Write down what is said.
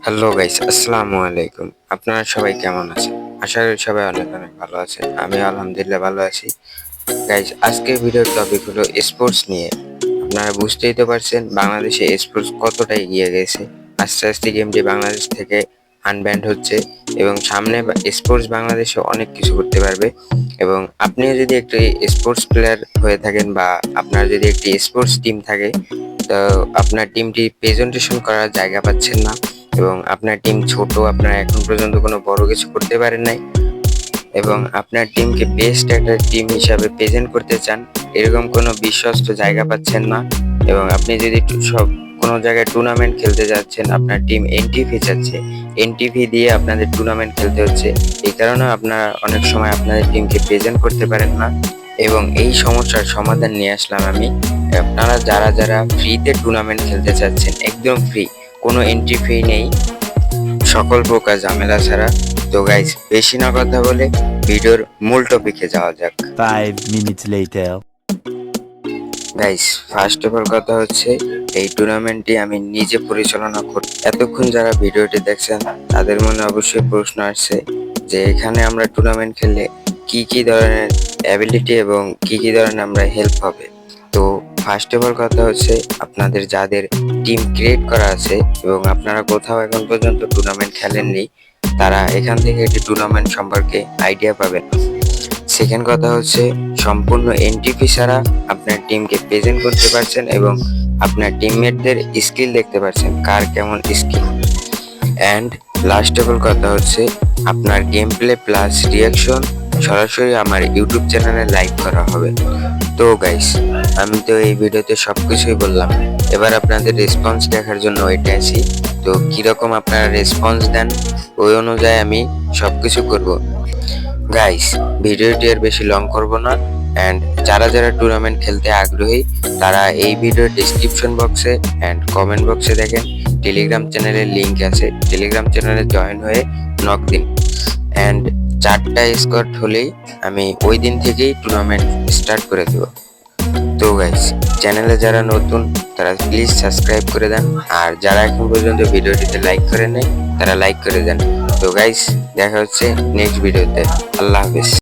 Hello guys, আসসালামু আলাইকুম। আপনারা সবাই কেমন আছেন? আশা করি সবাই অনেক অনেক ভালো আছেন। আমি আলহামদুলিল্লাহ ভালো আছি। গাইস, আজকের ভিডিওর টপিক হলো স্পোর্টস নিয়ে। আপনারা বুঝতেই তো পারছেন বাংলাদেশে স্পোর্টস কতটা এগিয়ে গেছে। আস্তে আস্তে গেমটি বাংলাদেশ থেকে আনব্যান্ড হচ্ছে এবং সামনে স্পোর্টস বাংলাদেশে অনেক কিছু করতে পারবে। এবং আপনিও যদি একটি স্পোর্টস প্লেয়ার হয়ে থাকেন বা আপনার যদি একটি স্পোর্টস টিম থাকে, তো আপনার টিমটি প্রেজেন্টেশন করার জায়গা পাচ্ছেন না এবং আপনার টিম ছোট, আপনারা এখন পর্যন্ত কোনো বড় কিছু করতে পারেন নাই এবং আপনার টিমকে বেস্ট একটা টিম হিসাবে প্রেজেন্ট করতে চান, এরকম কোনো বিশ্বস্ত জায়গা পাচ্ছেন না এবং আপনি যদি সব কোনো জায়গায় টুর্নামেন্ট খেলতে যাচ্ছেন, আপনার টিম এনটিভি চাচ্ছে, এনটিভি দিয়ে আপনাদের টুর্নামেন্ট খেলতে হচ্ছে। এই কারণে আপনারা অনেক সময় আপনাদের টিমকে প্রেজেন্ট করতে পারেন না এবং এই সমস্যার সমাধান নিয়ে আসলাম আমি। আপনারা যারা যারা ফ্রিতে টুর্নামেন্ট খেলতে চাচ্ছেন, একদম ফ্রি, কোনো এন্ট্রি ফি নেই, সকল প্রকার ঝামেলা ছাড়া। তো গাইস, বেশি না কথা বলে ভিডিওর মূল টপিকে যাওয়া যাক। 5 minutes later. Guys, first of all কথা হচ্ছে, এই টুর্নামেন্টটি আমি নিজে পরিচালনা করি। এতক্ষণ যারা ভিডিওটি দেখছেন তাদের মনে অবশ্যই প্রশ্ন আসছে যে এখানে আমরা টুর্নামেন্ট খেললে কি কি ধরনের অ্যাবিলিটি এবং কি কি ধরনের আমরা হেল্প হবে। তো ফার্স্ট অফ অল কথা হচ্ছে, আপনাদের যাদের টিম ক্রিয়েট করা আছে এবং আপনারা কোথাও এখন পর্যন্ত টুর্নামেন্ট খেলেননি, তারা এখান থেকে একটি টুর্নামেন্ট সম্পর্কে আইডিয়া পাবেন। সেকেন্ড কথা হচ্ছে, সম্পূর্ণ এনটিপি ছাড়া আপনার টিমকে প্রেজেন্ট করতে পারছেন এবং আপনার টিমমেটদের স্কিল দেখতে পাচ্ছেন, কার কেমন skill. And last of all কথা হচ্ছে, আপনার গেম প্লে প্লাস রিয়াকশন সরাসরি আমার ইউটিউব চ্যানেলে লাইভ করা হবে। তো গাইস, আমি তো এই ভিডিওতে সবকিছুই বললাম, এবার আপনাদের রেসপন্স দেখার জন্য ওইটা আছি। তো কিরকম আপনারা রেসপন্স দেন, ওই অনুযায়ী আমি সবকিছু করব। গাইস, ভিডিওটি আর বেশি লং করব না। অ্যান্ড যারা যারা টুর্নামেন্ট খেলতে আগ্রহী, তারা এই ভিডিওর ডিসক্রিপশন বক্সে অ্যান্ড কমেন্ট বক্সে দেখেন টেলিগ্রাম চ্যানেলের লিঙ্ক আছে, টেলিগ্রাম চ্যানেলে জয়েন হয়ে নক দিন। অ্যান্ড 4টা স্কোয়াড হলেই আমি ওই দিন থেকেই টুর্নামেন্ট স্টার্ট করে দেব। তো গাইস, চ্যানেলে যারা নতুন তারা প্লিজ সাবস্ক্রাইব করে দেন, আর যারা এখন পর্যন্ত ভিডিওটিতে লাইক করে নেই তারা লাইক করে দেন। তো গাইস, দেখা হচ্ছে নেক্সট ভিডিওতে। আল্লাহ হাফেজ।